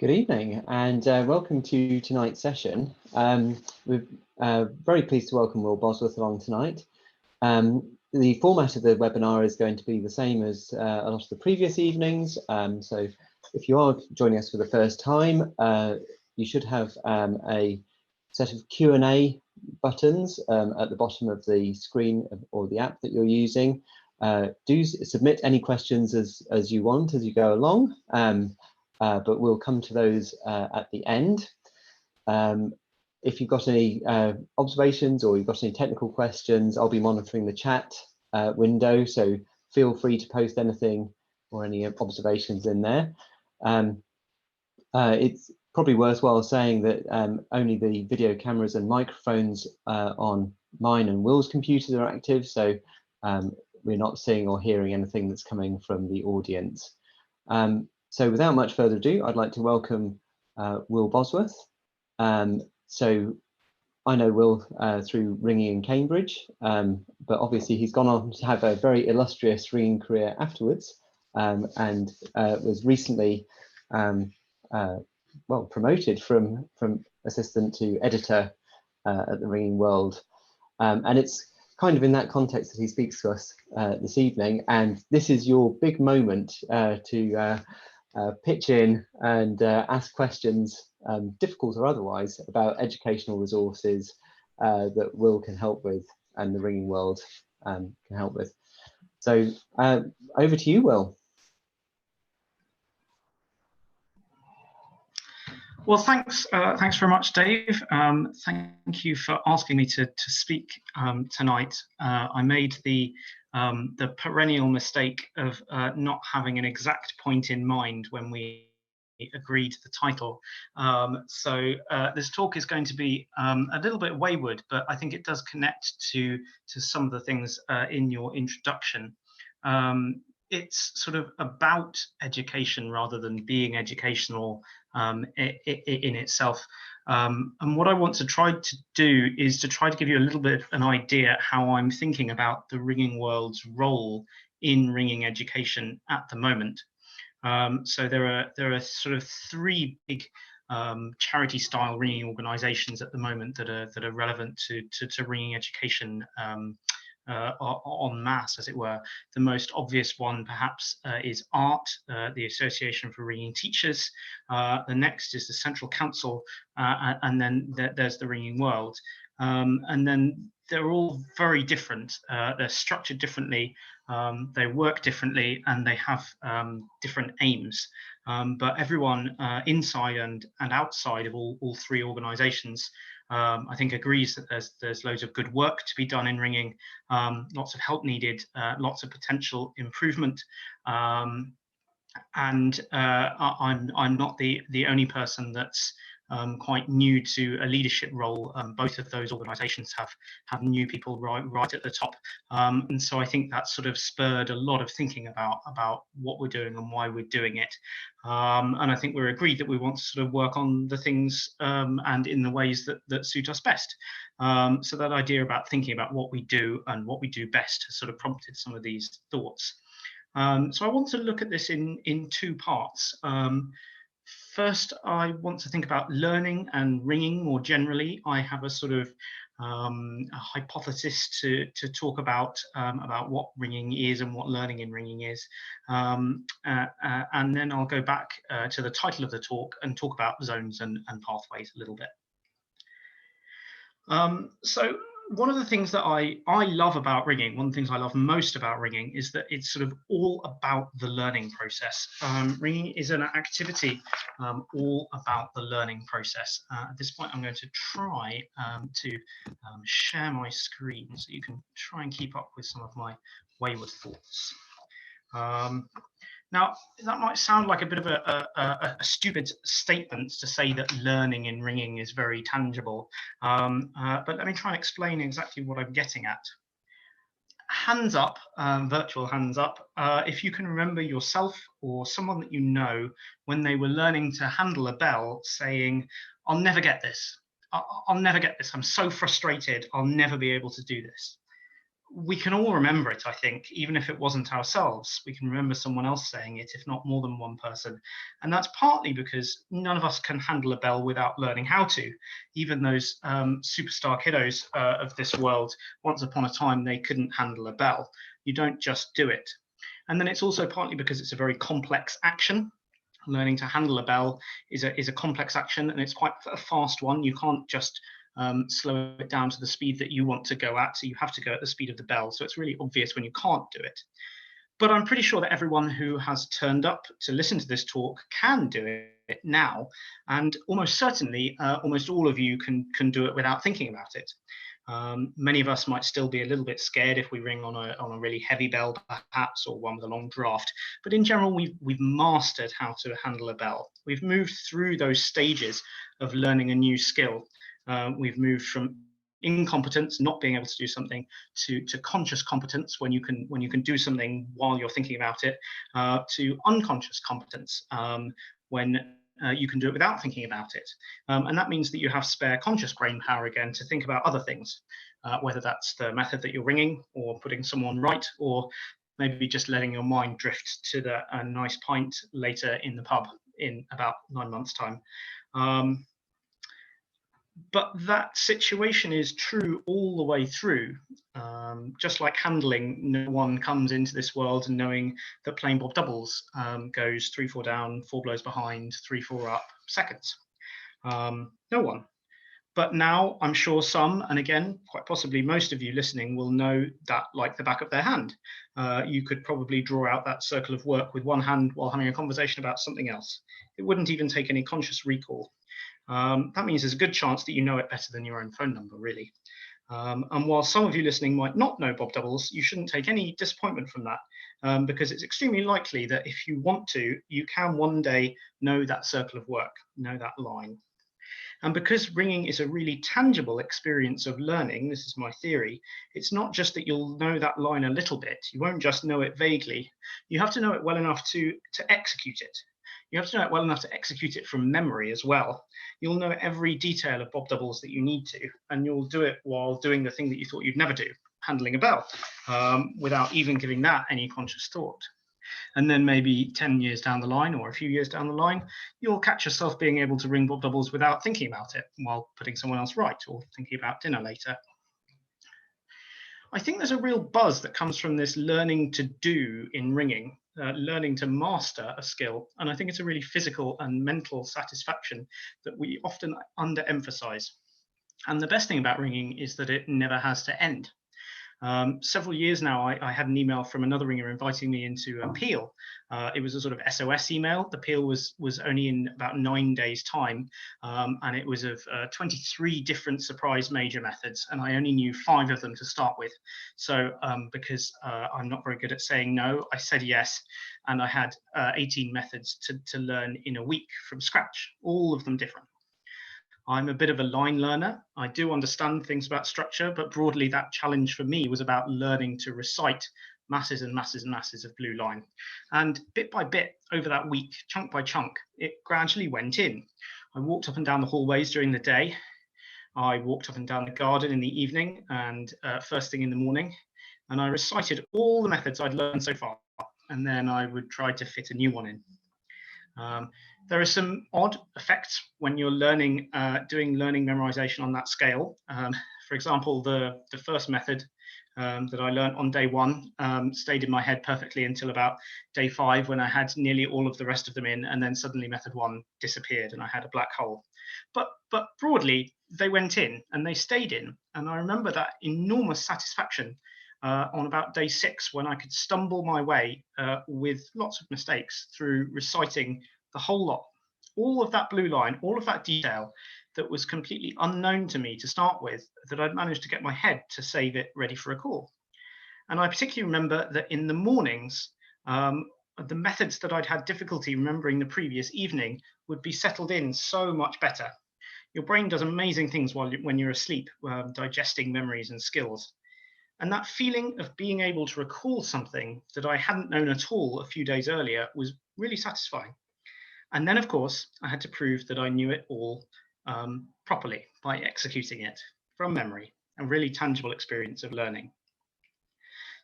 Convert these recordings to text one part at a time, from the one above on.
Good evening and welcome to tonight's session. We're very pleased to welcome Will Bosworth along tonight. The format of the webinar is going to be the same as a lot of the previous evenings. So if you are joining us for the first time, you should have a set of Q&A buttons at the bottom of the screen or the app that you're using. Do submit any questions as you want as you go along. But we'll come to those at the end. If you've got any observations or you've got any technical questions, I'll be monitoring the chat window, so feel free to post anything or any observations in there. It's probably worthwhile saying that only the video cameras and microphones on mine and Will's computers are active, so we're not seeing or hearing anything that's coming from the audience. So without much further ado, I'd like to welcome Will Bosworth. So I know Will through ringing in Cambridge, but obviously he's gone on to have a very illustrious ringing career afterwards, and was recently well promoted from assistant to editor at the Ringing World, and it's kind of in that context that he speaks to us this evening. And this is your big moment to pitch in and ask questions, difficult or otherwise, about educational resources that Will can help with and the Ringing World can help with. So over to you, Will. Well, thanks very much, Dave. Thank you for asking me to speak tonight. I made the perennial mistake of not having an exact point in mind when we agreed the title. So this talk is going to be a little bit wayward, but I think it does connect to some of the things in your introduction. It's sort of about education rather than being educational in itself. And what I want to try to do is to try to give you a little bit of an idea how I'm thinking about the Ringing World's role in ringing education at the moment. So there are sort of three big charity style ringing organizations at the moment that are relevant to ringing education en masse, as it were. The most obvious one perhaps is ART, the Association for Ringing Teachers. The next is the Central Council, and then there's the Ringing World. And then they're all very different. They're structured differently, they work differently, and they have different aims. But everyone inside and outside of all three organizations, I think, agrees that there's loads of good work to be done in ringing, lots of help needed, lots of potential improvement, and I'm not the only person that's quite new to a leadership role. Both of those organisations have new people right at the top, and so I think that sort of spurred a lot of thinking about what we're doing and why we're doing it. And I think we're agreed that we want to sort of work on the things and in the ways that suit us best. So that idea about thinking about what we do and what we do best has sort of prompted some of these thoughts. So I want to look at this in two parts. First, I want to think about learning and ringing more generally. I have a sort of a hypothesis to talk about what ringing is and what learning in ringing is. And then I'll go back to the title of the talk and talk about zones and pathways a little bit. So one of the things that I love about ringing, one of the things I love most about ringing, is that it's sort of all about the learning process. Ringing is an activity all about the learning process. At this point, I'm going to try to share my screen so you can try and keep up with some of my wayward thoughts. Now, that might sound like a bit of a stupid statement to say that learning in ringing is very tangible, but let me try and explain exactly what I'm getting at. Hands up, virtual hands up, if you can remember yourself or someone that you know when they were learning to handle a bell saying, "I'll never get this. I'll never get this. I'm so frustrated. I'll never be able to do this." we can all remember it, I think, even if it wasn't ourselves. We can remember someone else saying it, if not more than one person. And that's partly because none of us can handle a bell without learning how to. Even those superstar kiddos of this world, once upon a time, they couldn't handle a bell. You don't just do it. And then it's also partly because it's a very complex action. Learning to handle a bell is a complex action, and it's quite a fast one. You can't just slow it down to the speed that you want to go at. So you have to go at the speed of the bell. So it's really obvious when you can't do it. But I'm pretty sure that everyone who has turned up to listen to this talk can do it now. And almost certainly, almost all of you can do it without thinking about it. Many of us might still be a little bit scared if we ring on a really heavy bell, perhaps, or one with a long draft. But in general, we've mastered how to handle a bell. We've moved through those stages of learning a new skill. We've moved from incompetence, not being able to do something, to conscious competence, when you can do something while you're thinking about it, to unconscious competence, when you can do it without thinking about it. And that means that you have spare conscious brain power again to think about other things, whether that's the method that you're ringing, or putting someone right, or maybe just letting your mind drift to a nice pint later in the pub in about 9 months' time. But that situation is true all the way through. Just like handling, no one comes into this world and knowing that playing Bob Doubles goes 3-4 down, 4 blows behind, 3-4 up seconds. No one. But now I'm sure some, and again, quite possibly most of you listening, will know that like the back of their hand. You could probably draw out that circle of work with one hand while having a conversation about something else. It wouldn't even take any conscious recall. That means there's a good chance that you know it better than your own phone number, really. And while some of you listening might not know Bob Doubles, you shouldn't take any disappointment from that, because it's extremely likely that if you want to, you can one day know that circle of work, know that line. And because ringing is a really tangible experience of learning, this is my theory, it's not just that you'll know that line a little bit, you won't just know it vaguely, you have to know it well enough to execute it. You have to know it well enough to execute it from memory as well. You'll know every detail of Bob Doubles that you need to, and you'll do it while doing the thing that you thought you'd never do, handling a bell, without even giving that any conscious thought. And then maybe 10 years down the line, or a few years down the line, you'll catch yourself being able to ring Bob Doubles without thinking about it, while putting someone else right, or thinking about dinner later. I think there's a real buzz that comes from this learning to do in ringing, learning to master a skill. And I think it's a really physical and mental satisfaction that we often underemphasize. And the best thing about ringing is that it never has to end. Several years now, I had an email from another ringer inviting me into a peal. It was a sort of SOS email. The peal was only in about 9 days' time, and it was of 23 different surprise major methods, and I only knew 5 of them to start with. So because I'm not very good at saying no, I said yes, and I had 18 methods to learn in a week from scratch, all of them different. I'm a bit of a line learner. I do understand things about structure, but broadly that challenge for me was about learning to recite masses and masses and masses of blue line. And bit by bit over that week, chunk by chunk, it gradually went in. I walked up and down the hallways during the day. I walked up and down the garden in the evening and first thing in the morning. And I recited all the methods I'd learned so far. And then I would try to fit a new one in. There are some odd effects when you're learning, doing learning memorization on that scale. For example, the first method that I learned on day 1 stayed in my head perfectly until about day 5, when I had nearly all of the rest of them in, and then suddenly method 1 disappeared and I had a black hole. But broadly, they went in and they stayed in. And I remember that enormous satisfaction on about day 6, when I could stumble my way with lots of mistakes through reciting the whole lot, all of that blue line, all of that detail that was completely unknown to me to start with, that I'd managed to get my head to save it ready for a call. And I particularly remember that in the mornings, the methods that I'd had difficulty remembering the previous evening would be settled in so much better. Your brain does amazing things when you're asleep, digesting memories and skills. And that feeling of being able to recall something that I hadn't known at all a few days earlier was really satisfying. And then, of course, I had to prove that I knew it all properly by executing it from memory, a really tangible experience of learning.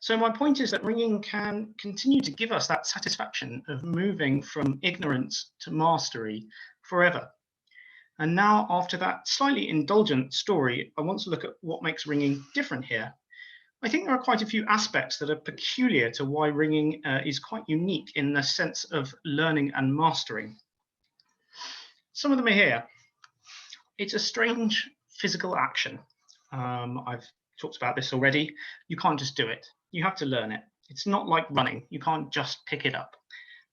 So my point is that ringing can continue to give us that satisfaction of moving from ignorance to mastery forever. And now, after that slightly indulgent story, I want to look at what makes ringing different here. I think there are quite a few aspects that are peculiar to why ringing is quite unique in the sense of learning and mastering. Some of them are here. It's a strange physical action. I've talked about this already. You can't just do it. You have to learn it. It's not like running. You can't just pick it up.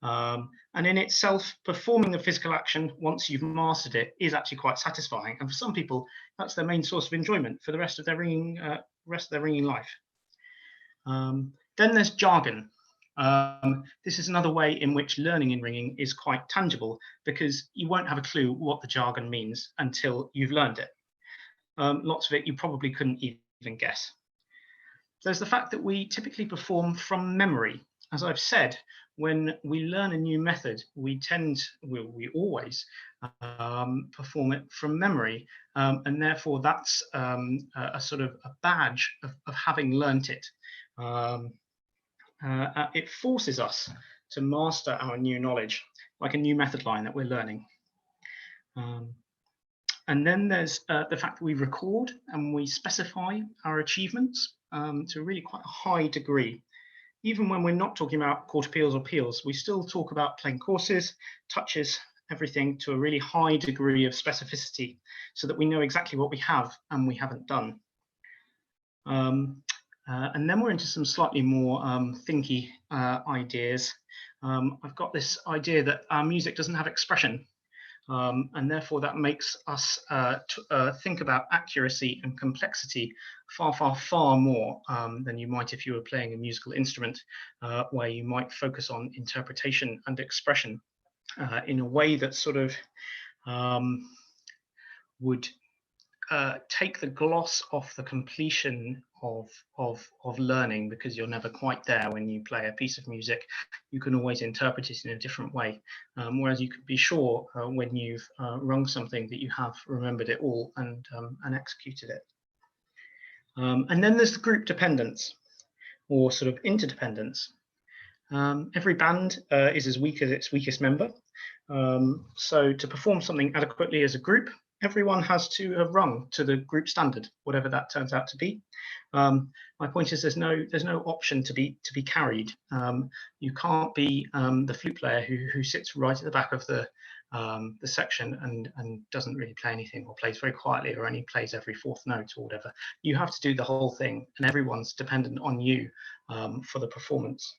And in itself, performing the physical action, once you've mastered it, is actually quite satisfying. And for some people, that's their main source of enjoyment for the rest of their ringing life. Then there's jargon. This is another way in which learning in ringing is quite tangible, because you won't have a clue what the jargon means until you've learned it. Lots of it you probably couldn't even guess. There's the fact that we typically perform from memory. As I've said, when we learn a new method, we always perform it from memory, and therefore that's a sort of a badge of having learnt it. It forces us to master our new knowledge, like a new method line that we're learning. And then there's the fact that we record and we specify our achievements to really quite a high degree. Even when we're not talking about quarter peals or peals, we still talk about playing courses, touches, everything to a really high degree of specificity, so that we know exactly what we have and we haven't done. And then we're into some slightly more thinky ideas. I've got this idea that our music doesn't have expression, and therefore that makes us think about accuracy and complexity far, far, far more than you might if you were playing a musical instrument, where you might focus on interpretation and expression in a way that sort of would take the gloss off the completion of learning, because you're never quite there when you play a piece of music. You can always interpret it in a different way, whereas you could be sure when you've rung something that you have remembered it all and executed it. And then there's the group dependence, or sort of interdependence. Every band is as weak as its weakest member. So to perform something adequately as a group, everyone has to have rung to the group standard, whatever that turns out to be. My point is there's no option to be carried. You can't be the flute player who sits right at the back of the section and doesn't really play anything, or plays very quietly, or only plays every fourth note or whatever. You have to do the whole thing, and everyone's dependent on you for the performance.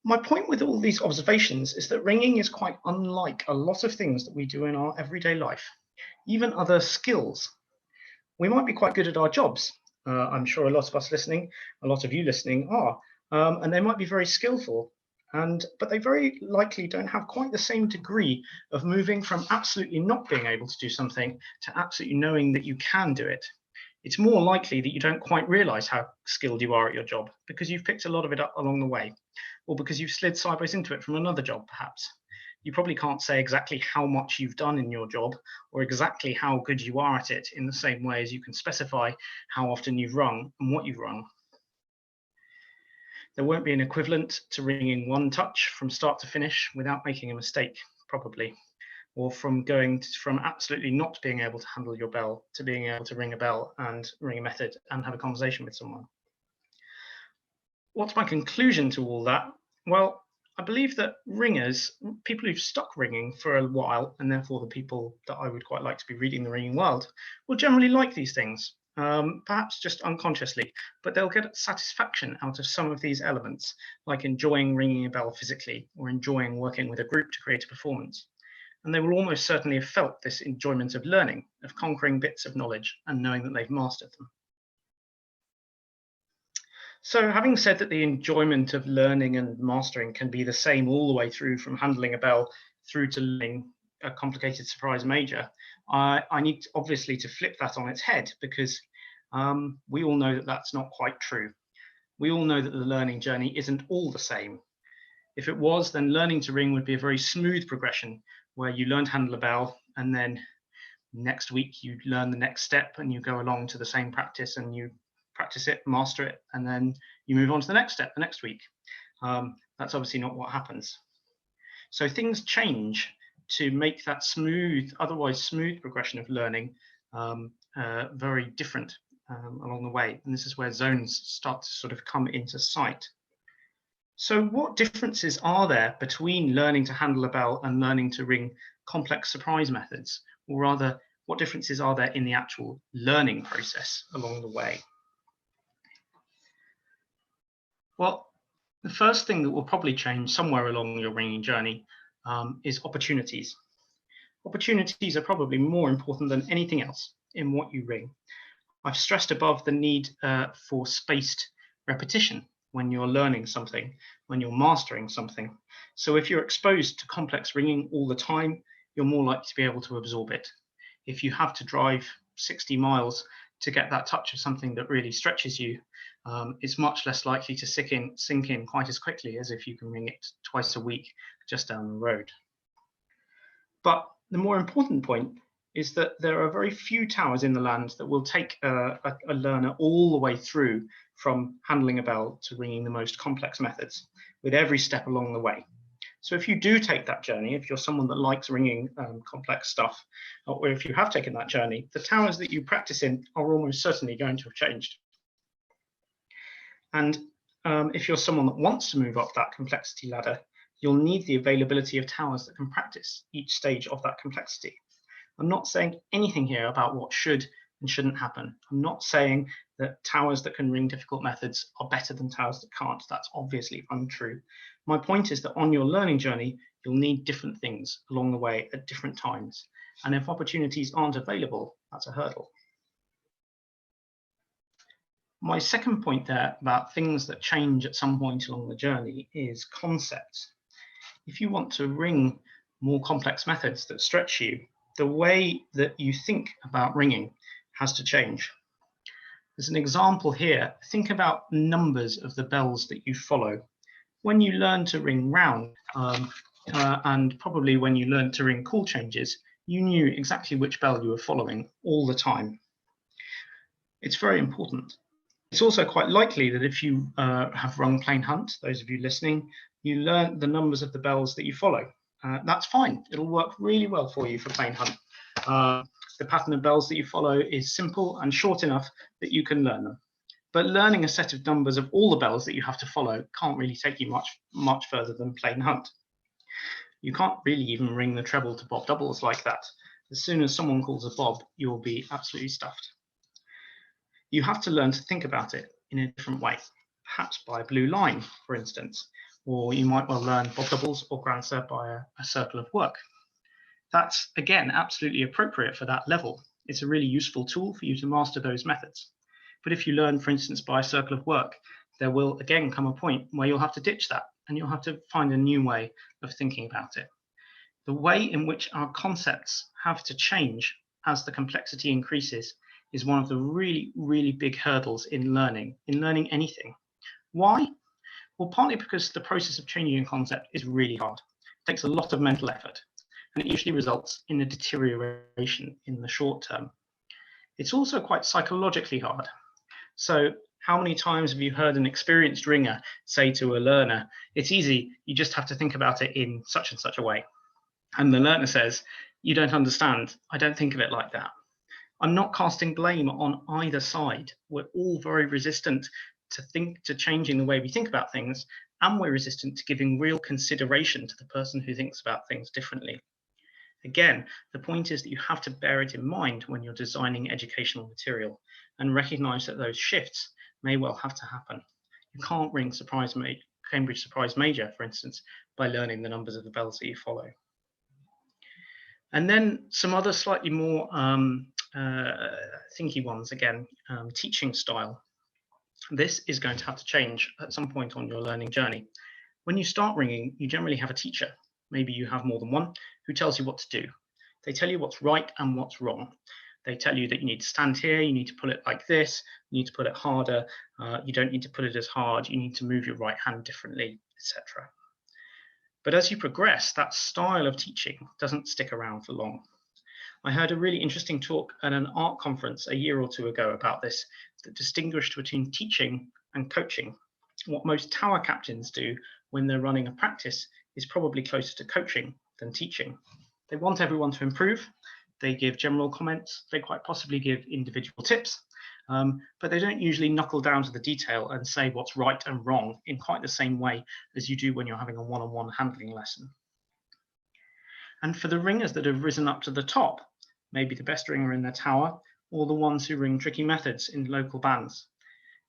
My point with all these observations is that ringing is quite unlike a lot of things that we do in our everyday life, even other skills. We might be quite good at our jobs. I'm sure a lot of us listening, a lot of you listening are, and they might be very skillful, but they very likely don't have quite the same degree of moving from absolutely not being able to do something to absolutely knowing that you can do it. It's more likely that you don't quite realize how skilled you are at your job, because you've picked a lot of it up along the way, or because you've slid sideways into it from another job, perhaps. You probably can't say exactly how much you've done in your job, or exactly how good you are at it, in the same way as you can specify how often you've rung and what you've rung. There won't be an equivalent to ringing one touch from start to finish without making a mistake, probably, or from going from absolutely not being able to handle your bell to being able to ring a bell and ring a method and have a conversation with someone. What's my conclusion to all that? Well, I believe that ringers, people who've stuck ringing for a while, and therefore the people that I would quite like to be reading the ringing world, will generally like these things, perhaps just unconsciously, but they'll get satisfaction out of some of these elements, like enjoying ringing a bell physically, or enjoying working with a group to create a performance. And they will almost certainly have felt this enjoyment of learning, of conquering bits of knowledge and knowing that they've mastered them. So having said that the enjoyment of learning and mastering can be the same all the way through, from handling a bell through to learning a complicated surprise major, I need obviously to flip that on its head, because we all know that that's not quite true. We all know that the learning journey isn't all the same. If it was, then learning to ring would be a very smooth progression, where you learn to handle a bell, and then next week you learn the next step and you go along to the same practice and you practice it, master it, and then you move on to the next step the next week. That's obviously not what happens. So things change to make that smooth, otherwise smooth progression of learning very different along the way. And this is where zones start to sort of come into sight. So what differences are there between learning to handle a bell and learning to ring complex surprise methods? Or rather, what differences are there in the actual learning process along the way? Well, the first thing that will probably change somewhere along your ringing journey is opportunities. Opportunities are probably more important than anything else in what you ring. I've stressed above the need for spaced repetition when you're learning something, when you're mastering something. So if you're exposed to complex ringing all the time, you're more likely to be able to absorb it. If you have to drive 60 miles to get that touch of something that really stretches you, it's much less likely to sink in quite as quickly as if you can ring it twice a week just down the road. But the more important point is that there are very few towers in the land that will take a learner all the way through from handling a bell to ringing the most complex methods, with every step along the way. So if you do take that journey, if you're someone that likes ringing complex stuff, or if you have taken that journey, the towers that you practice in are almost certainly going to have changed. And if you're someone that wants to move up that complexity ladder, you'll need the availability of towers that can practice each stage of that complexity. I'm not saying anything here about what should and shouldn't happen. I'm not saying that towers that can ring difficult methods are better than towers that can't. That's obviously untrue. My point is that on your learning journey, you'll need different things along the way at different times. And if opportunities aren't available, that's a hurdle. My second point there about things that change at some point along the journey is concepts. If you want to ring more complex methods that stretch you, the way that you think about ringing has to change. As an example here, think about numbers of the bells that you follow. When you learn to ring round, and probably when you learned to ring call changes, you knew exactly which bell you were following all the time. It's very important. It's also quite likely that if you have rung plain hunt, those of you listening, you learn the numbers of the bells that you follow. That's fine. It'll work really well for you for plain hunt. The pattern of bells that you follow is simple and short enough that you can learn them. But learning a set of numbers of all the bells that you have to follow can't really take you much further than plain hunt. You can't really even ring the treble to bob doubles like that. As soon as someone calls a bob, you'll be absolutely stuffed. You have to learn to think about it in a different way, perhaps by a blue line, for instance, or you might well learn bob doubles or granser by a circle of work. That's, again, absolutely appropriate for that level. It's a really useful tool for you to master those methods. But if you learn, for instance, by a circle of work, there will again come a point where you'll have to ditch that and you'll have to find a new way of thinking about it. The way in which our concepts have to change as the complexity increases is one of the really, really big hurdles in learning anything. Why? Well, partly because the process of changing a concept is really hard. It takes a lot of mental effort, and it usually results in a deterioration in the short term. It's also quite psychologically hard. So how many times have you heard an experienced ringer say to a learner, it's easy, you just have to think about it in such and such a way. And the learner says, you don't understand, I don't think of it like that. I'm not casting blame on either side. We're all very resistant to changing the way we think about things, and we're resistant to giving real consideration to the person who thinks about things differently. Again, the point is that you have to bear it in mind when you're designing educational material and recognize that those shifts may well have to happen. You can't ring Cambridge Surprise Major, for instance, by learning the numbers of the bells that you follow. And then some other slightly more thinky ones, again, teaching style. This is going to have to change at some point on your learning journey. When you start ringing, you generally have a teacher. Maybe you have more than one who tells you what to do. They tell you what's right and what's wrong. They tell you that you need to stand here, you need to pull it like this, you need to put it harder, you don't need to put it as hard, you need to move your right hand differently, etc. But as you progress, that style of teaching doesn't stick around for long. I heard a really interesting talk at an art conference a year or two ago about this. that distinguish between teaching and coaching. What most tower captains do when they're running a practice is probably closer to coaching than teaching. They want everyone to improve. They give general comments. They quite possibly give individual tips, but they don't usually knuckle down to the detail and say what's right and wrong in quite the same way as you do when you're having a one-on-one handling lesson. And for the ringers that have risen up to the top, maybe the best ringer in their tower, or the ones who ring tricky methods in local bands,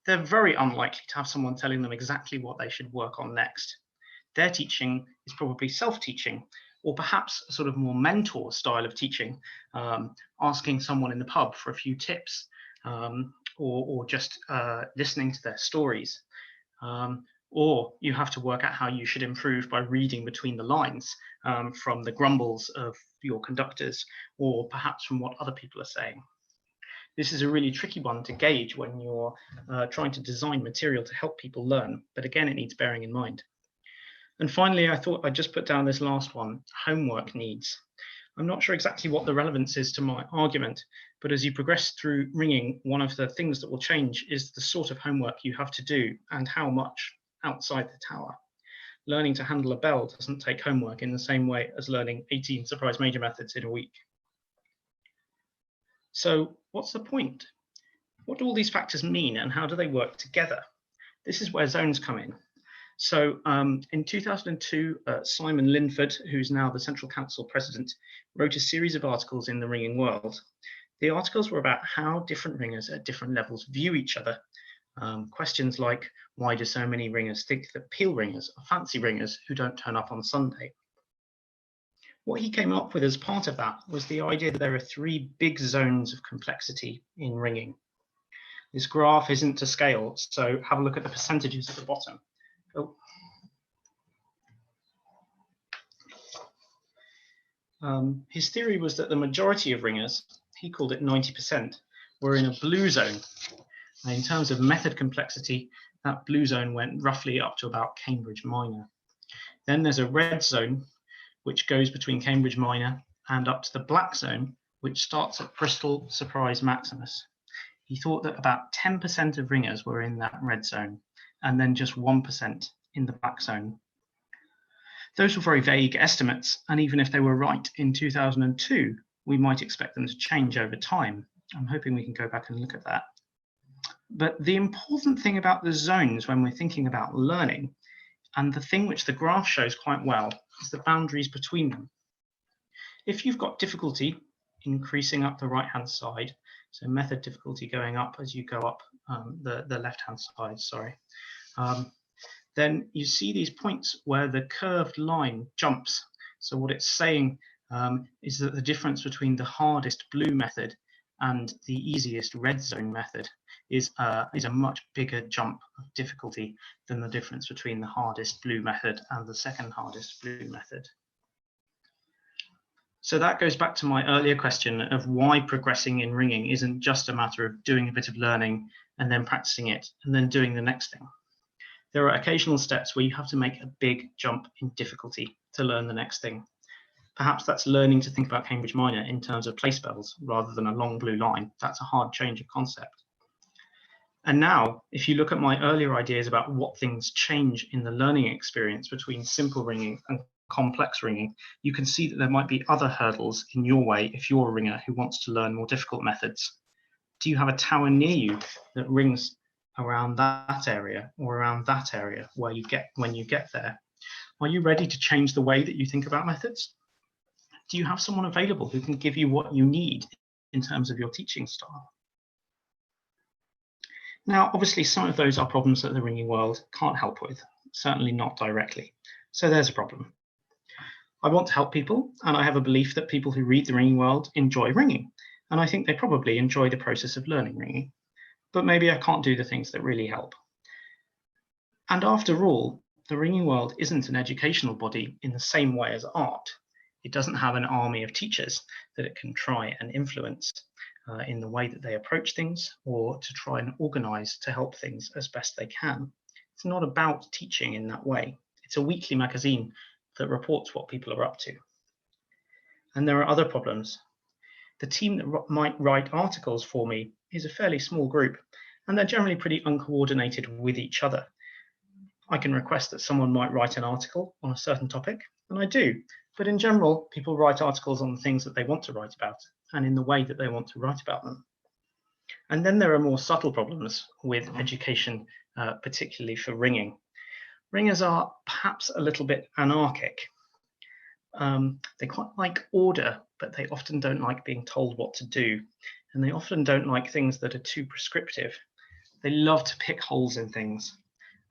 they're very unlikely to have someone telling them exactly what they should work on next. Their teaching is probably self-teaching, or perhaps a sort of more mentor style of teaching, asking someone in the pub for a few tips, or just listening to their stories. Or you have to work out how you should improve by reading between the lines from the grumbles of your conductors, or perhaps from what other people are saying. This is a really tricky one to gauge when you're trying to design material to help people learn, but again, it needs bearing in mind. And finally, I thought I'd just put down this last one, homework needs. I'm not sure exactly what the relevance is to my argument, but as you progress through ringing, one of the things that will change is the sort of homework you have to do and how much outside the tower. Learning to handle a bell doesn't take homework in the same way as learning 18 surprise major methods in a week. So what's the point? What do all these factors mean and how do they work together? This is where zones come in. So in 2002, Simon Linford, who's now the Central Council President, wrote a series of articles in the Ringing World. The articles were about how different ringers at different levels view each other. Questions like, why do so many ringers think that peel ringers are fancy ringers who don't turn up on Sunday? What he came up with as part of that was the idea that there are three big zones of complexity in ringing. This graph isn't to scale, so have a look at the percentages at the bottom. His theory was that the majority of ringers, he called it 90%, were in a blue zone. And in terms of method complexity, that blue zone went roughly up to about Cambridge Minor. Then there's a red zone, which goes between Cambridge Minor and up to the black zone, which starts at Bristol Surprise Maximus. He thought that about 10% of ringers were in that red zone, and then just 1% in the black zone. Those were very vague estimates, and even if they were right in 2002, we might expect them to change over time. I'm hoping we can go back and look at that. But the important thing about the zones when we're thinking about learning, and the thing which the graph shows quite well, is the boundaries between them. If you've got difficulty increasing up the right-hand side, so method difficulty going up as you go up the left-hand side, sorry, then you see these points where the curved line jumps. So what it's saying is that the difference between the hardest blue method and the easiest red zone method is a much bigger jump of difficulty than the difference between the hardest blue method and the second hardest blue method. So that goes back to my earlier question of why progressing in ringing isn't just a matter of doing a bit of learning and then practicing it and then doing the next thing. There are occasional steps where you have to make a big jump in difficulty to learn the next thing. Perhaps that's learning to think about Cambridge Minor in terms of place bells rather than a long blue line. That's a hard change of concept. And now, if you look at my earlier ideas about what things change in the learning experience between simple ringing and complex ringing, you can see that there might be other hurdles in your way if you're a ringer who wants to learn more difficult methods. Do you have a tower near you that rings around that area or around that area where you get when you get there? Are you ready to change the way that you think about methods? Do you have someone available who can give you what you need in terms of your teaching style? Now, obviously, some of those are problems that the ringing world can't help with, certainly not directly. So there's a problem. I want to help people, and I have a belief that people who read the ringing world enjoy ringing, and I think they probably enjoy the process of learning ringing. But maybe I can't do the things that really help. And after all, the ringing world isn't an educational body in the same way as art. It doesn't have an army of teachers that it can try and influence in the way that they approach things or to try and organize to help things as best they can. It's not about teaching in that way. It's a weekly magazine that reports what people are up to. And there are other problems. The team that might write articles for me is a fairly small group, and they're generally pretty uncoordinated with each other. I can request that someone might write an article on a certain topic, and I do. But in general, people write articles on the things that they want to write about and in the way that they want to write about them. And then there are more subtle problems with education, particularly for ringing. Ringers are perhaps a little bit anarchic. They quite like order, but they often don't like being told what to do. And they often don't like things that are too prescriptive. They love to pick holes in things.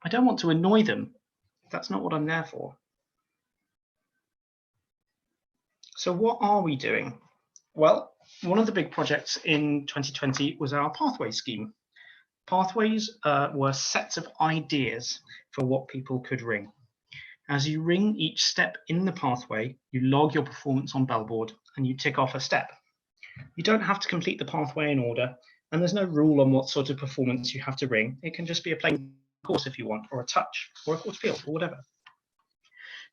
I don't want to annoy them. That's not what I'm there for. So what are we doing? Well, one of the big projects in 2020 was our Pathways scheme. Pathways were sets of ideas for what people could ring. As you ring each step in the pathway, you log your performance on Bellboard and you tick off a step. You don't have to complete the pathway in order, and there's no rule on what sort of performance you have to ring. It can just be a plain course if you want, or a touch, or a quarter field, or whatever.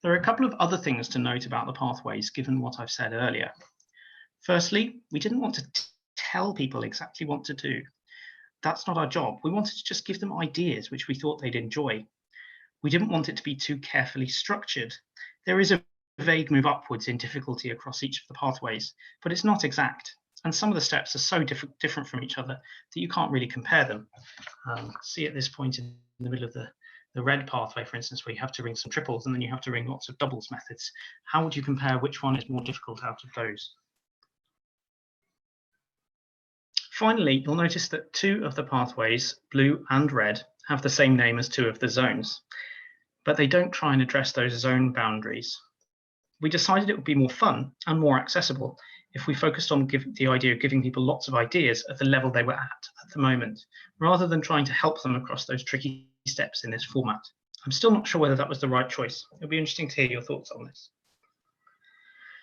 There are a couple of other things to note about the pathways, given what I've said earlier. Firstly, we didn't want to tell people exactly what to do. That's not our job. We wanted to just give them ideas which we thought they'd enjoy. We didn't want it to be too carefully structured. There is a vague move upwards in difficulty across each of the pathways, but it's not exact. And some of the steps are so different from each other that you can't really compare them. See at this point in the middle of the red pathway, for instance, where you have to ring some triples and then you have to ring lots of doubles methods. How would you compare which one is more difficult out of those? Finally, you'll notice that 2 of the pathways, blue and red, have the same name as 2 of the zones, but they don't try and address those zone boundaries. We decided it would be more fun and more accessible if we focused on the idea of giving people lots of ideas at the level they were at the moment, rather than trying to help them across those tricky steps in this format. I'm still not sure whether that was the right choice. It'll be interesting to hear your thoughts on this.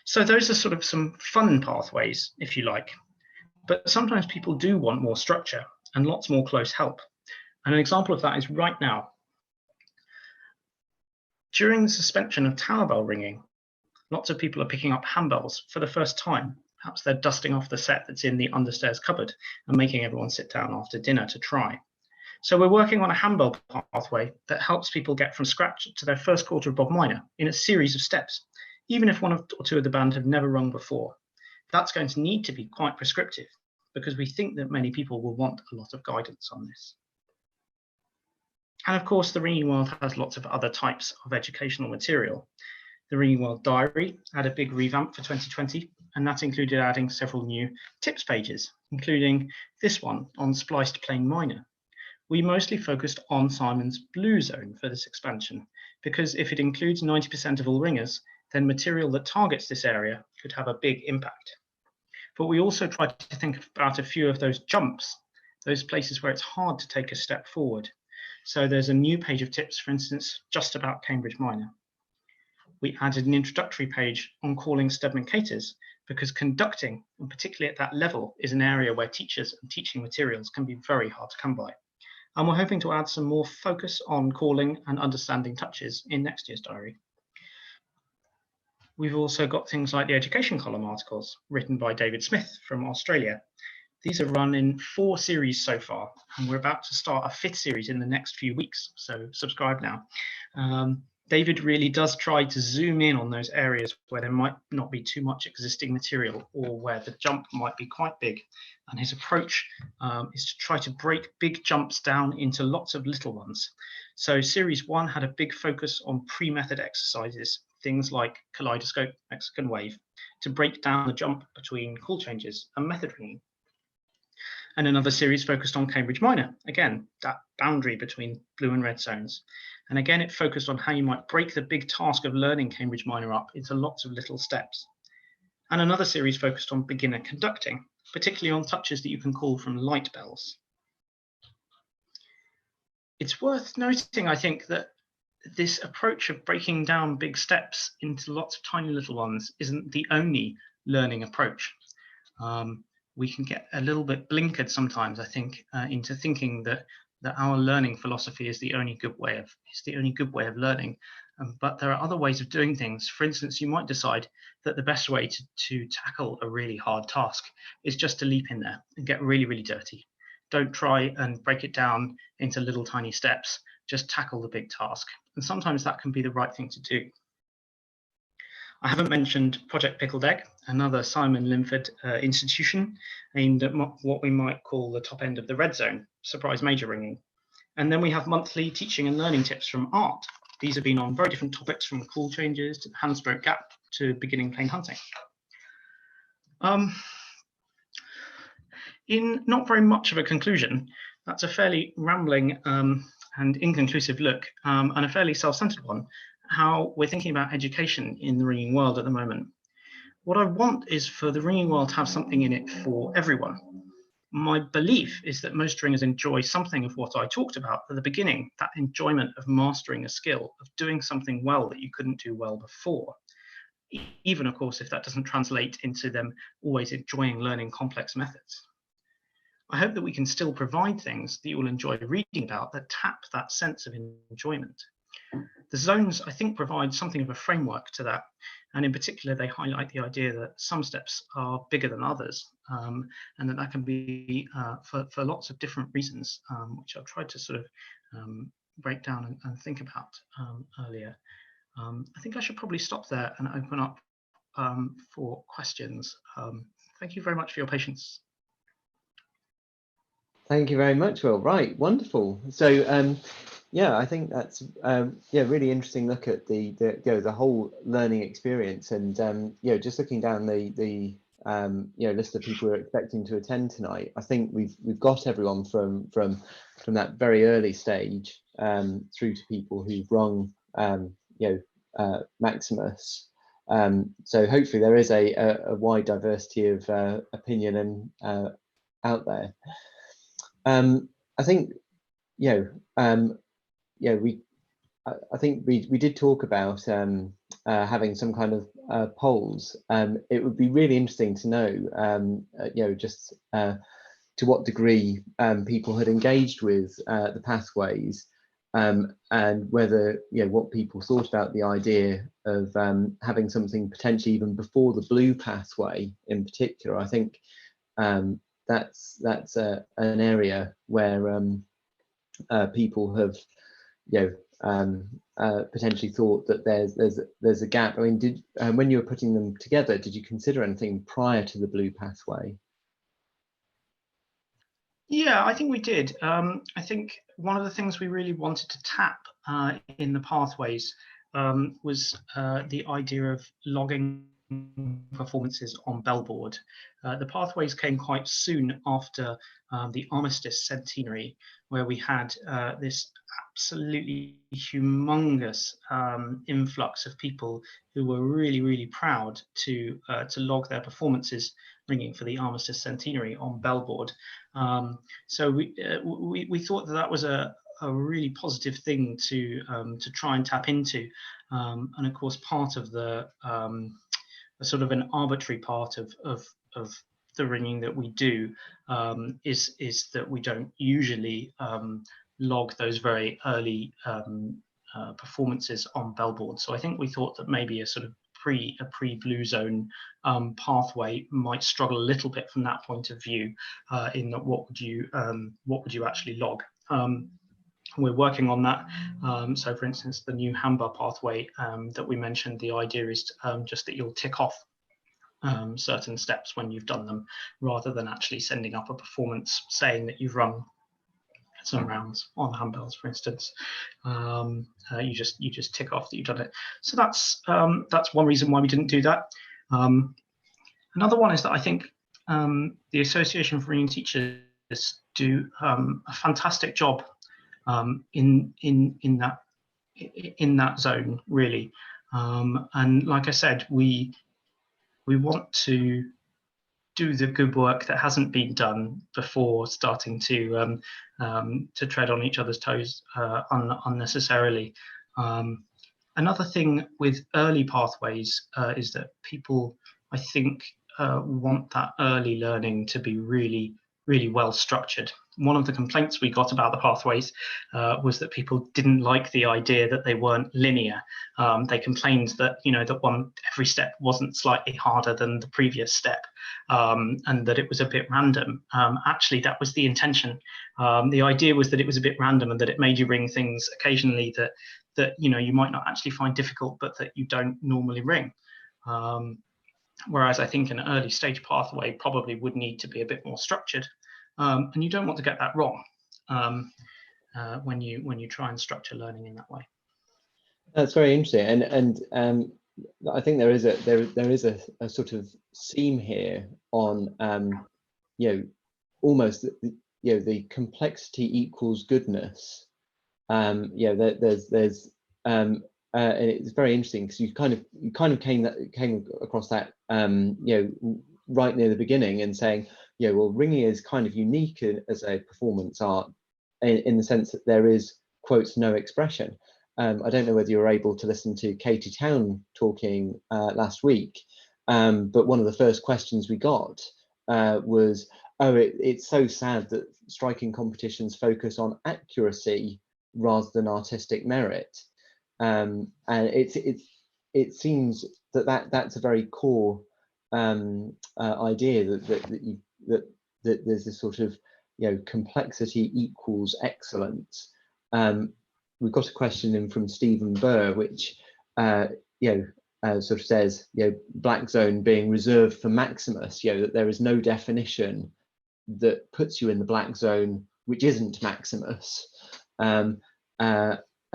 So those are sort of some fun pathways, if you like, but sometimes people do want more structure and lots more close help. And an example of that is right now. During the suspension of tower bell ringing, lots of people are picking up handbells for the first time. Perhaps they're dusting off the set that's in the understairs cupboard and making everyone sit down after dinner to try. So we're working on a handbell pathway that helps people get from scratch to their first quarter of Bob minor in a series of steps, even if 1 or 2 of the band have never rung before. That's going to need to be quite prescriptive because we think that many people will want a lot of guidance on this. And of course, the Ringing World has lots of other types of educational material. The Ringing World Diary had a big revamp for 2020, and that included adding several new tips pages, including this one on spliced plain minor. We mostly focused on Simon's blue zone for this expansion, because if it includes 90% of all ringers, then material that targets this area could have a big impact. But we also tried to think about a few of those jumps, those places where it's hard to take a step forward. So there's a new page of tips, for instance, just about Cambridge Minor. We added an introductory page on calling Stedman Caters because conducting, and particularly at that level, is an area where teachers and teaching materials can be very hard to come by. And we're hoping to add some more focus on calling and understanding touches in next year's diary. We've also got things like the education column articles written by David Smith from Australia. These are run in 4 series so far, and we're about to start a 5th series in the next few weeks, so subscribe now. David really does try to zoom in on those areas where there might not be too much existing material or where the jump might be quite big. And his approach is to try to break big jumps down into lots of little ones. So series 1 had a big focus on pre-method exercises, things like kaleidoscope, Mexican wave, to break down the jump between call changes and method ringing. And another series focused on Cambridge Minor, again, that boundary between blue and red zones. And again, it focused on how you might break the big task of learning Cambridge Minor up into lots of little steps. And another series focused on beginner conducting, particularly on touches that you can call from light bells. It's worth noting, I think, that this approach of breaking down big steps into lots of tiny little ones isn't the only learning approach. We can get a little bit blinkered sometimes, I think, into thinking that our learning philosophy is the only good way of learning. But there are other ways of doing things. For instance, you might decide that the best way to tackle a really hard task is just to leap in there and get really, really dirty. don't try and break it down into little tiny steps. Just tackle the big task. And sometimes that can be the right thing to do. I haven't mentioned Project Pickled Egg, another Simon Linford institution aimed at what we might call the top end of the red zone, surprise major ringing. And then we have monthly teaching and learning tips from ART. These have been on very different topics, from call changes to the hand-stroke gap to beginning plain hunting. In not very much of a conclusion, that's a fairly rambling and inconclusive look, and a fairly self-centered one, how we're thinking about education in the ringing world at the moment. What I want is for the ringing world to have something in it for everyone. My belief is that most ringers enjoy something of what I talked about at the beginning, that enjoyment of mastering a skill, of doing something well that you couldn't do well before. Even, of course, if that doesn't translate into them always enjoying learning complex methods. I hope that we can still provide things that you will enjoy reading about that tap that sense of enjoyment. The zones, I think, provide something of a framework to that. And in particular, they highlight the idea that some steps are bigger than others, and that can be for lots of different reasons, which I've tried to sort of break down and think about earlier. I think I should probably stop there and open up for questions. Thank you very much for your patience. Thank you very much, Will. Right, wonderful. So yeah, I think that's yeah, really interesting look at the whole learning experience, and just looking down the list of people who are expecting to attend tonight. I think we've got everyone from that very early stage through to people who've rung Maximus. So hopefully there is a wide diversity of opinion and out there. I think I think we did talk about having some kind of polls. It would be really interesting to know, just to what degree people had engaged with the pathways, and whether what people thought about the idea of having something potentially even before the blue pathway in particular. I think that's an area where people have potentially thought that there's a gap. I mean, when you were putting them together, did you consider anything prior to the blue pathway? Yeah, I think we did. I think one of the things we really wanted to tap in the pathways was the idea of logging performances on Bellboard. The pathways came quite soon after the Armistice Centenary, where we had this absolutely humongous influx of people who were really, really proud to log their performances ringing for the Armistice Centenary on Bellboard. So we thought that was a really positive thing to try and tap into, and of course part of the sort of an arbitrary part of the ringing that we do is that we don't usually log those very early performances on Bellboard. So I think we thought that maybe a sort of pre-blue zone pathway might struggle a little bit from that point of view, in that what would you actually log? We're working on that. So for instance, the new Hamba pathway that we mentioned, the idea is just that you'll tick off certain steps when you've done them, rather than actually sending up a performance saying that you've run some rounds on handbells, for instance. You just tick off that you've done it. So that's one reason why we didn't do that. Another one is that I think the Association for Ringing Teachers do a fantastic job in that zone, really. And like I said, we want to do the good work that hasn't been done before starting to tread on each other's toes unnecessarily. Another thing with early pathways is that people, I think, want that early learning to be really, really well structured. one of the complaints we got about the pathways was that people didn't like the idea that they weren't linear. They complained that, you know, that every step wasn't slightly harder than the previous step, and that it was a bit random. Actually, that was the intention. The idea was that it was a bit random and that it made you ring things occasionally that you know, you might not actually find difficult, but that you don't normally ring. Whereas I think an early stage pathway probably would need to be a bit more structured, and you don't want to get that wrong when you try and structure learning in that way. That's very interesting, and I think there is a sort of seam here on you know, almost the complexity equals goodness. You know, there's and it's very interesting because you kind of came across that you know, right near the beginning, and saying, you know, well, ringing is kind of unique as a performance art in the sense that there is, quotes, no expression. I don't know whether you were able to listen to Katie Town talking last week, but one of the first questions we got was, oh, it's so sad that striking competitions focus on accuracy rather than artistic merit. And it seems that's a very core idea that there's this sort of, you know, complexity equals excellence. We've got a question in from Stephen Burr, which you know, sort of says, you know, black zone being reserved for Maximus, you know, that there is no definition that puts you in the black zone which isn't Maximus. And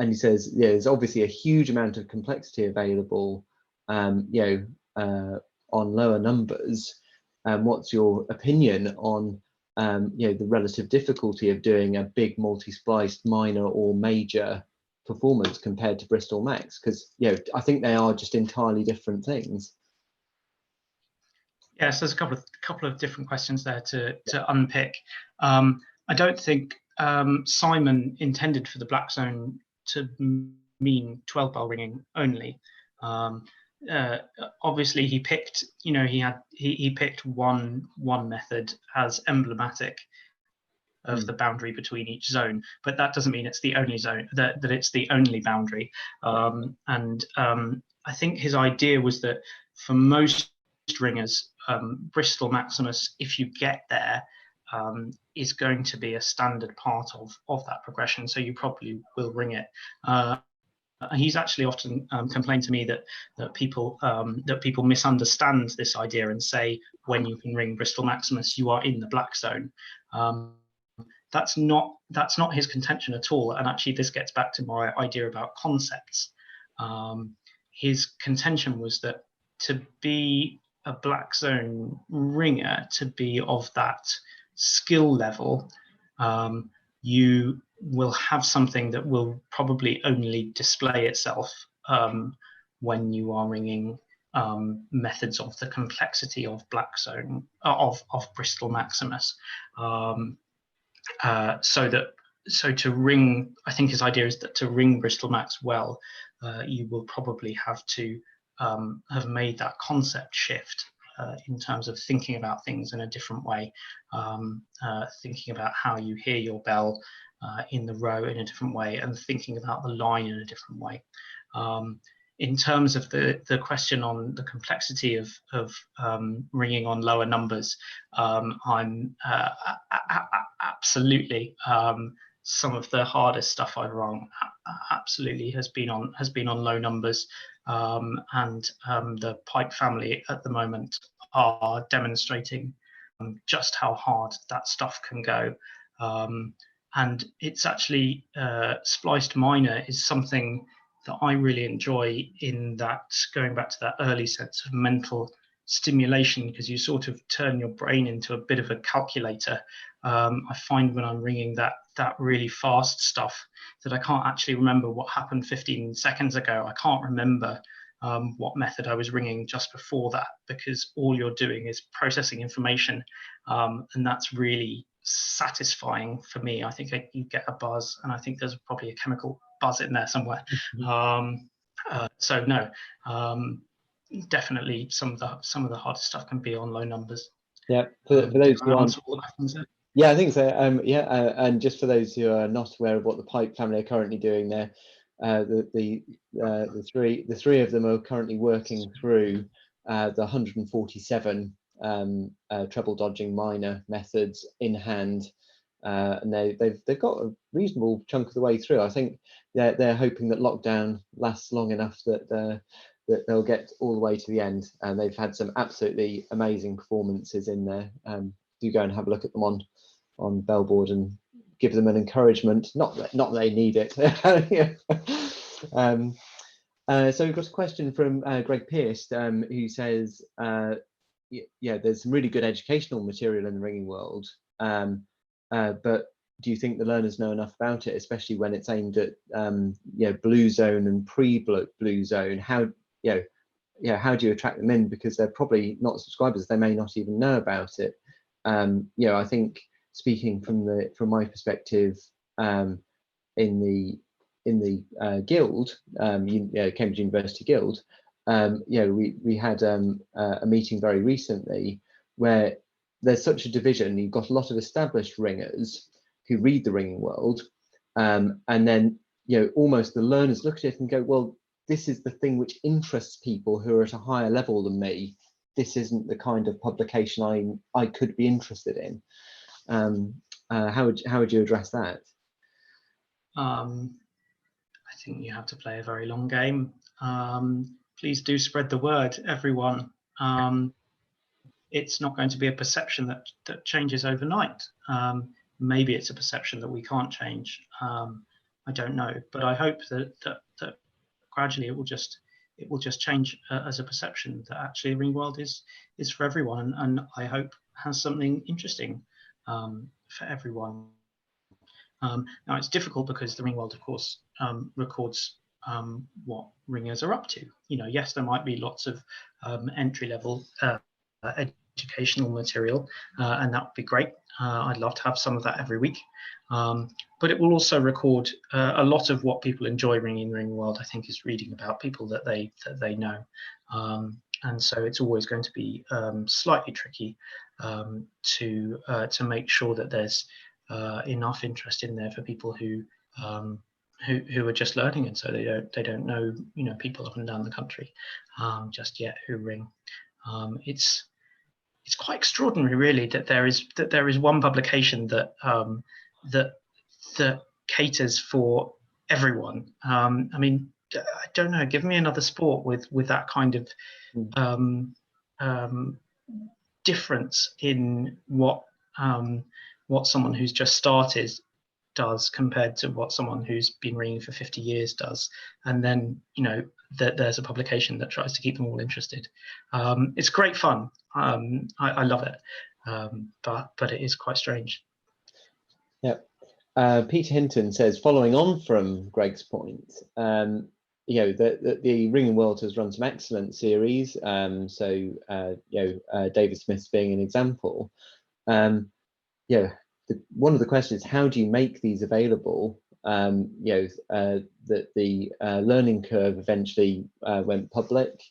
he says, yeah, there's obviously a huge amount of complexity available, you know, on lower numbers. What's your opinion on, you know, the relative difficulty of doing a big multi-spliced minor or major performance compared to Bristol Max? Because, you know, I think they are just entirely different things. Yes, there's a couple of different questions there to unpick. I don't think Simon intended for the black zone to mean 12-bell ringing only. Obviously, he picked, you know, he picked one method as emblematic of the boundary between each zone, but that doesn't mean it's the only zone, that it's the only boundary. I think his idea was that for most ringers, Bristol Maximus, if you get there, is going to be a standard part of that progression, so you probably will ring it. He's actually often complained to me that people misunderstand this idea and say, when you can ring Bristol Maximus, you are in the black zone. That's not his contention at all. And actually, this gets back to my idea about concepts. His contention was that to be a black zone ringer, to be of that skill level, you will have something that will probably only display itself when you are ringing methods of the complexity of black zone, of Bristol Maximus. So to ring, I think his idea is that to ring Bristol Max well, you will probably have to have made that concept shift in terms of thinking about things in a different way, thinking about how you hear your bell in the row in a different way, and thinking about the line in a different way. In terms of the question on the complexity of ringing on lower numbers, I'm absolutely, some of the hardest stuff I've rung absolutely has been on low numbers, and the Pipe family at the moment are demonstrating just how hard that stuff can go. And it's actually spliced minor is something that I really enjoy, in that, going back to that early sense of mental stimulation, because you sort of turn your brain into a bit of a calculator. I find when I'm ringing that really fast stuff that I can't actually remember what happened 15 seconds ago. I can't remember what method I was ringing just before that, because all you're doing is processing information, and that's really satisfying for me. I think you get a buzz, and I think there's probably a chemical buzz in there somewhere. So no, definitely some of the hardest stuff can be on low numbers. Yeah, for those who aren't, Yeah, I think so. Yeah, and just for those who are not aware of what the Pike family are currently doing, there, the three of them are currently working through the 147 treble dodging minor methods in hand, and they've got a reasonable chunk of the way through. I think they're hoping that lockdown lasts long enough that that they'll get all the way to the end. And they've had some absolutely amazing performances in there. Do go and have a look at them on Bellboard and give them an encouragement. Not that they need it. So we've got a question from Greg Pierce, who says, yeah, there's some really good educational material in the ringing world, but do you think the learners know enough about it, especially when it's aimed at blue zone and pre-blue zone? How how do you attract them in, because they're probably not subscribers, they may not even know about it. I think, speaking from my perspective, in the guild, Cambridge University Guild, we had a meeting very recently where there's such a division. You've got a lot of established ringers who read the ringing world, and then almost the learners look at it and go, well, this is the thing which interests people who are at a higher level than me. This isn't the kind of publication I could be interested in. How would you address that? I think you have to play a very long game. Please do spread the word, everyone. It's not going to be a perception that changes overnight. Maybe it's a perception that we can't change. I don't know, but I hope that gradually it will just change as a perception that actually the ring world is for everyone, and I hope has something interesting for everyone. Now it's difficult because the ring world, of course, records what ringers are up to. Yes, there might be lots of entry-level educational material, and that would be great. I'd love to have some of that every week. But it will also record a lot of what people enjoy ringing the ring world. I think is reading about people that they know, and so it's always going to be slightly tricky to make sure that there's enough interest in there for people who are just learning, and so they don't know people up and down the country just yet who ring. It's quite extraordinary, really, that there is one publication that that caters for everyone. I mean, I don't know. Give me another sport with that kind of difference in what someone who's just started does compared to what someone who's been ringing for 50 years does, and then there's a publication that tries to keep them all interested. It's great fun. I love it, but it is quite strange. Yeah. Peter Hinton says, following on from Greg's point, the ringing world has run some excellent series. David Smith's being an example. One of the questions is, how do you make these available? That the learning curve eventually went public.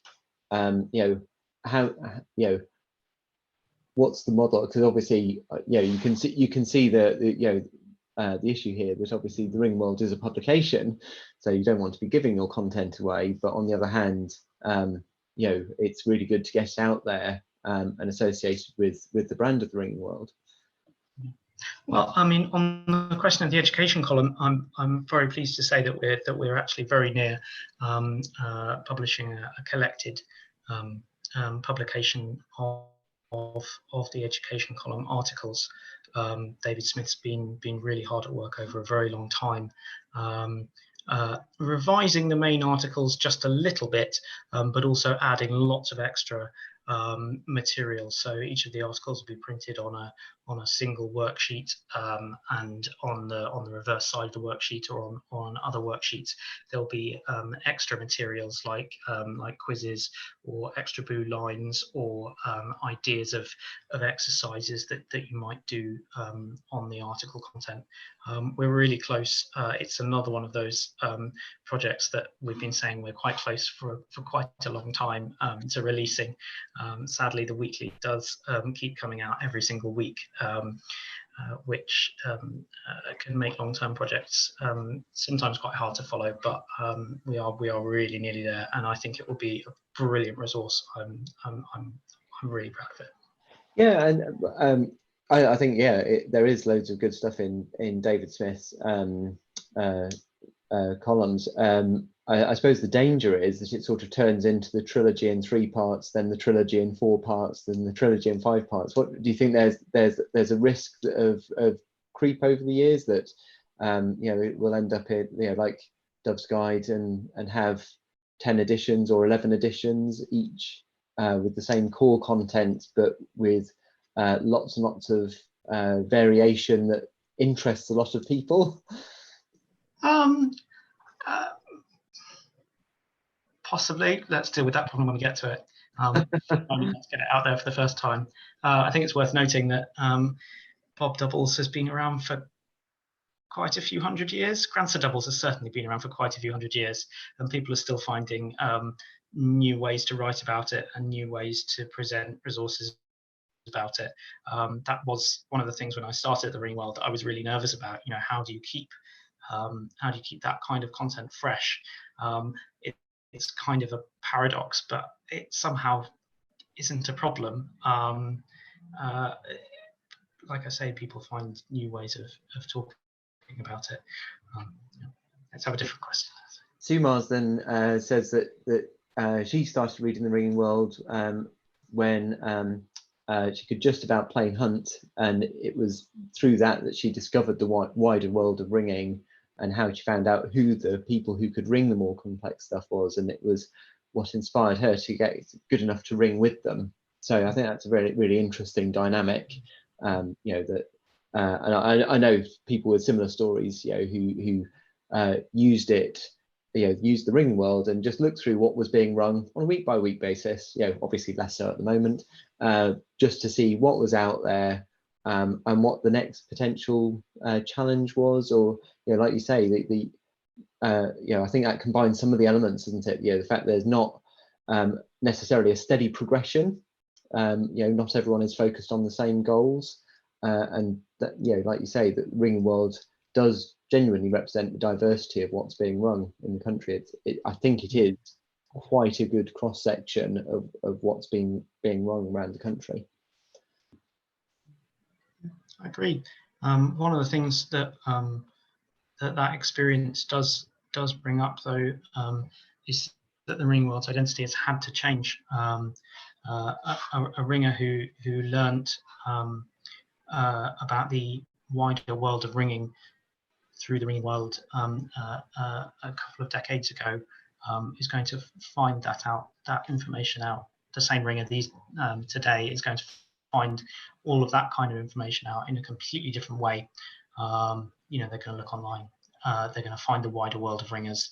What's the model? Because obviously, you can see the issue here, that obviously the ring world is a publication, so you don't want to be giving your content away. But on the other hand, it's really good to get out there and associated with the brand of the ringing world. Well, I mean, on the question of the education column, I'm very pleased to say that we're actually very near publishing a collected publication of the education column articles. David Smith's been really hard at work over a very long time, revising the main articles just a little bit, but also adding lots of extra material. So each of the articles will be printed on a single worksheet, and on the reverse side of the worksheet or on other worksheets there'll be extra materials like quizzes or extra blue lines or ideas of exercises that you might do on the article content. We're really close. It's another one of those projects that we've been saying we're quite close for quite a long time to releasing. Sadly, the weekly does keep coming out every single week, which can make long-term projects sometimes quite hard to follow, but we are really nearly there, and I think it will be a brilliant resource. I'm really proud of it. Yeah, and I think there is loads of good stuff in David Smith's columns. I suppose the danger is that it sort of turns into the trilogy in 3 parts, then the trilogy in 4 parts, then the trilogy in 5 parts. What do you think? There's a risk of creep over the years that it will end up in like Dove's Guide and have 10 editions or 11 editions each with the same core content, but with lots and lots of variation that interests a lot of people? Possibly. Let's deal with that problem when we get to it. Let's get it out there for the first time. I think it's worth noting that Bob Doubles has been around for quite a few hundred years. Grandson Doubles has certainly been around for quite a few hundred years, and people are still finding new ways to write about it and new ways to present resources about it. That was one of the things when I started at the Ringing World that I was really nervous about. How do you keep that kind of content fresh? It's kind of a paradox, but it somehow isn't a problem. Like I say, people find new ways of talking about it. Let's have a different question. Sue Marsden says that she started reading the Ringing World when she could just about play Hunt, and it was through that she discovered the wider world of ringing, and how she found out who the people who could ring the more complex stuff was, and it was what inspired her to get good enough to ring with them. So I think that's a very, really interesting dynamic. And I know people with similar stories, who used it, used the Ringing World and just looked through what was being rung on a week by week basis. Obviously less so at the moment, just to see what was out there. And what the next potential challenge was, or like you say, I think that combines some of the elements, isn't it? The fact there's not necessarily a steady progression. Not everyone is focused on the same goals, and that, like you say, that Ringing World does genuinely represent the diversity of what's being rung in the country. I think it is quite a good cross section of what's being rung around the country. I agree. One of the things that that experience does bring up, though, is that the Ringing World's identity has had to change. A ringer who learnt about the wider world of ringing through the Ringing World a couple of decades ago is going to find that information out. The same ringer today is going to find all of that kind of information out in a completely different way. They're going to look online. They're going to find the wider world of ringers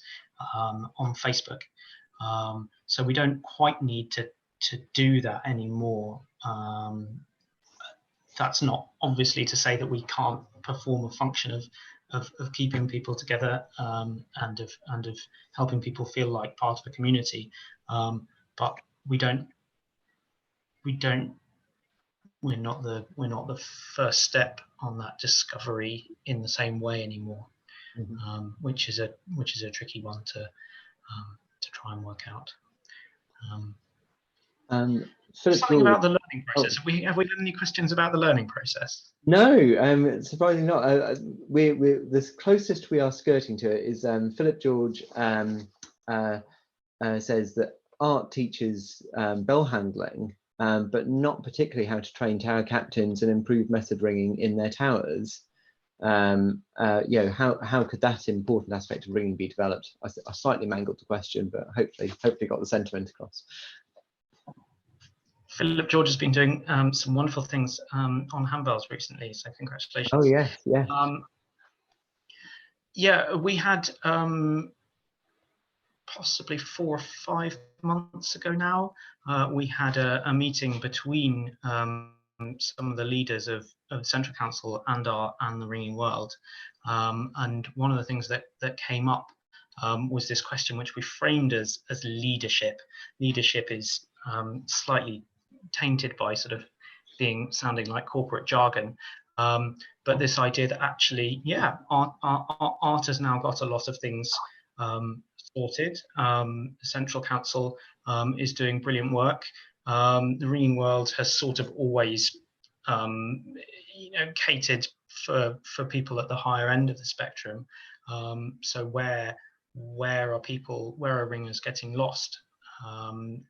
on Facebook. So we don't quite need to do that anymore. That's not obviously to say that we can't perform a function of keeping people together and of helping people feel like part of a community. But we're not the first step on that discovery in the same way anymore, which is a tricky one to try and work out. Something about the learning process. Have we done any questions about the learning process? No, surprisingly not. The closest we are skirting to it is Philip George says that art teaches bell handling, but not particularly how to train tower captains and improve method ringing in their towers. How could that important aspect of ringing be developed? I slightly mangled the question, but hopefully got the sentiment across. Philip George has been doing some wonderful things on handbells recently, so congratulations. Oh yes, yeah. We had possibly 4 or 5 months ago now, we had a meeting between some of the leaders of Central Council and the Ringing World, and one of the things that came up was this question, which we framed as leadership. Leadership is slightly tainted by sort of sounding like corporate jargon. But this idea that actually, yeah, art has now got a lot of things sorted. The Central Council is doing brilliant work. The Ringing World has sort of always, catered for people at the higher end of the spectrum. So where are ringers getting lost,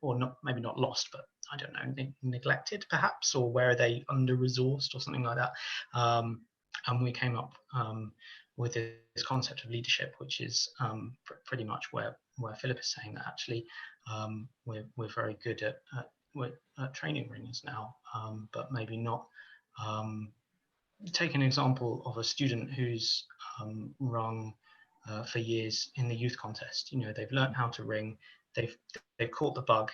or not? Maybe not lost, but I don't know, neglected perhaps, or where are they under-resourced or something like that? And we came up with this concept of leadership, which is pretty much where Philip is saying that actually we're very good at training ringers now, but maybe not. Take an example of a student who's rung for years in the youth contest. They've learned how to ring, they've caught the bug,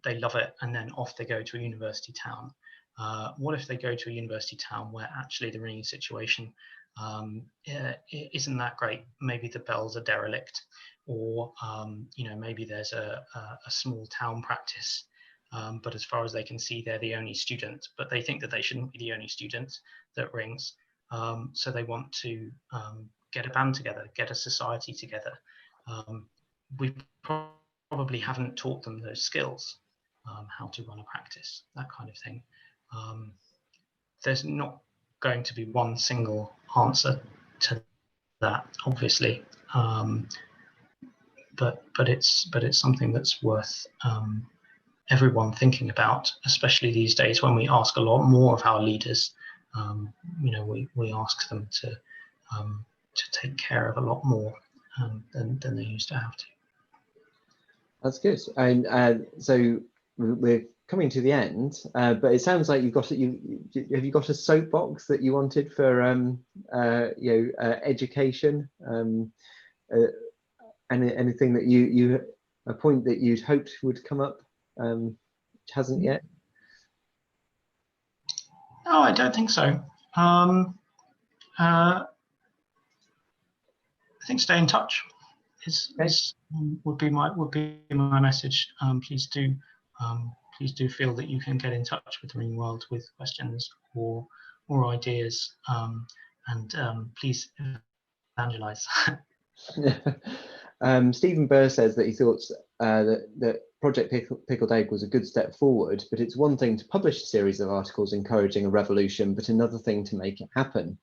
they love it, and then off they go to a university town. What if they go to a university town where actually the ringing situation isn't that great? Maybe the bells are derelict, or maybe there's a small town practice, but as far as they can see, they're the only student, but they think that they shouldn't be the only student that rings. So they want to get a band together, get a society together. We probably haven't taught them those skills, how to run a practice, that kind of thing. There's not going to be one single answer to that, obviously, but it's something that's worth everyone thinking about, especially these days when we ask a lot more of our leaders. We ask them to take care of a lot more than they used to have to. That's good. And so we're coming to the end, but it sounds like have you got a soapbox that you wanted for education? Anything that a point that you'd hoped would come up, which hasn't yet? No, I don't think so. I think stay in touch would be my message. Please do feel that you can get in touch with the Ringing World with questions or ideas, and please evangelize. Stephen Burr says that he thought that Project Pickled Egg was a good step forward, but it's one thing to publish a series of articles encouraging a revolution, but another thing to make it happen.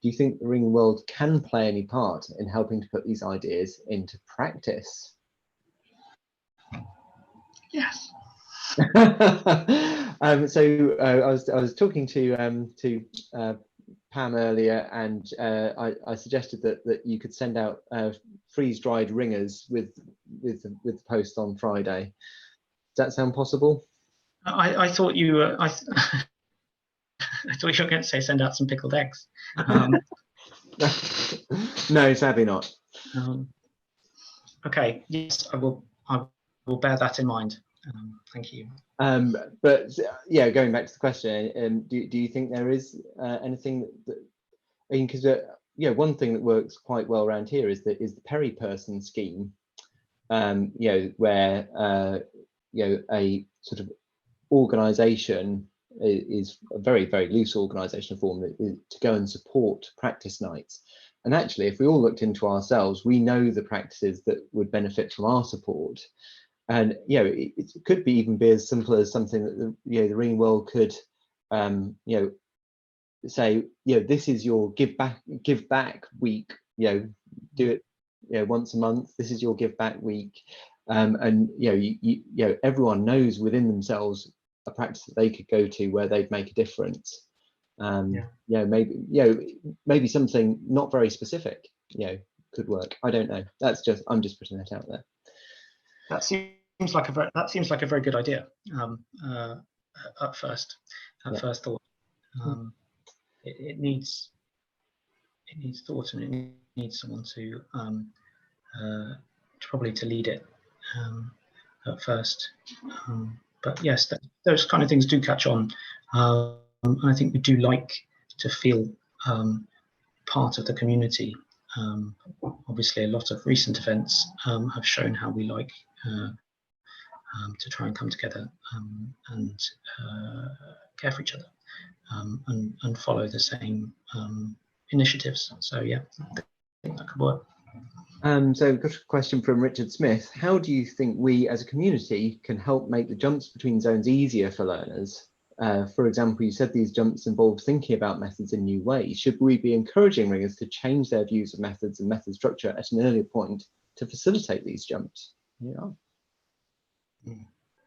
Do you think the Ringing World can play any part in helping to put these ideas into practice? Yes. I was talking to Pam earlier, and I suggested that you could send out freeze-dried ringers with the post on Friday. Does that sound possible? I thought you were. I thought you were going to say send out some pickled eggs. No, sadly not. Okay. Yes, I will bear that in mind. Thank you. But yeah, going back to the question, do you think there is anything that, because one thing that works quite well around here is the Perry-person scheme, where a sort of organisation is a very, very loose organisational form to go and support practice nights. And actually, if we all looked into ourselves, we know the practices that would benefit from our support. And it could even be as simple as something that the Ringing World could say, this is your give back week. Do it once a month. This is your give back week, and everyone knows within themselves a practice that they could go to where they'd make a difference. Maybe something not very specific could work. I don't know. I'm just putting that out there. That seems like a very good idea. At first thought, it needs thought, and it needs someone to probably to lead it at first. But yes, those kind of things do catch on, and I think we do like to feel part of the community. Obviously, a lot of recent events have shown how we like to try and come together and care for each other and follow the same initiatives. So yeah, I think that could work. So got a question from Richard Smith. How do you think we as a community can help make the jumps between zones easier for learners? For example, you said these jumps involve thinking about methods in new ways. Should we be encouraging ringers to change their views of methods and method structure at an earlier point to facilitate these jumps?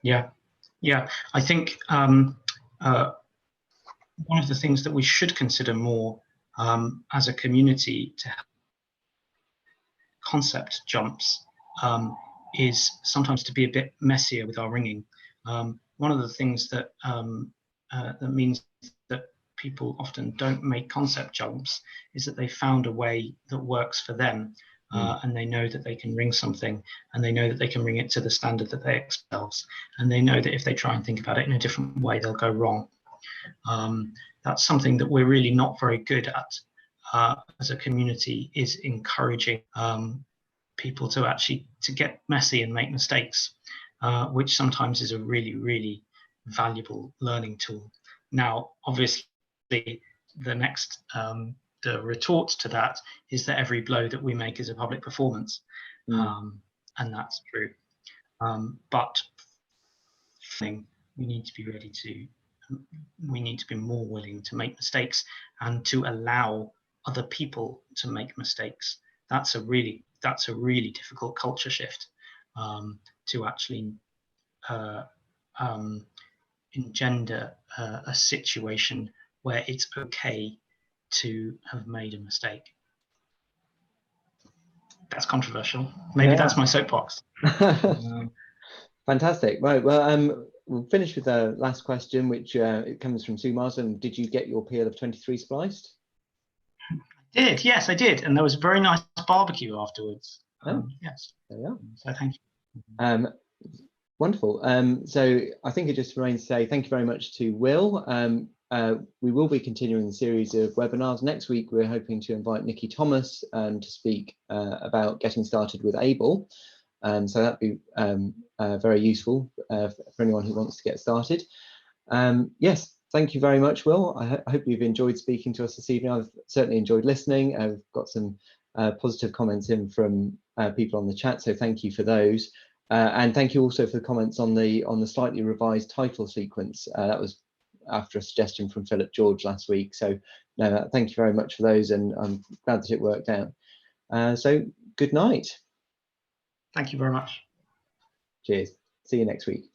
Yeah. I think one of the things that we should consider more as a community to help concept jumps is sometimes to be a bit messier with our ringing. One of the things that that means that people often don't make concept jumps is that they found a way that works for them, and they know that they can ring something, and they know that they can ring it to the standard that they expect, and they know that if they try and think about it in a different way, they'll go wrong. That's something that we're really not very good at as a community, is encouraging people to actually to get messy and make mistakes, which sometimes is a really, really valuable learning tool. Now, obviously, the next the retort to that is that every blow that we make is a public performance, and that's true. But we need to be ready to. We need to be more willing to make mistakes and to allow other people to make mistakes. That's a really difficult culture shift, to actually engender a situation where it's okay to have made a mistake. That's controversial. Maybe that's my soapbox. Fantastic. Right. Well, we'll finish with the last question, which it comes from Sue Marsden. Did you get your PL of 23 spliced? I did. Yes, I did. And there was a very nice barbecue afterwards. Yes. There we are. So thank you. Wonderful. So I think it just remains to say thank you very much to Will. We will be continuing the series of webinars. Next week, we're hoping to invite Nikki Thomas to speak about getting started with Able. So that'd be very useful for anyone who wants to get started. Yes, thank you very much, Will. I hope you've enjoyed speaking to us this evening. I've certainly enjoyed listening. I've got some positive comments in from people on the chat, so thank you for those. And thank you also for the comments on the slightly revised title sequence. That was after a suggestion from Philip George last week. So no, thank you very much for those, and I'm glad that it worked out. So good night. Thank you very much. Cheers. See you next week.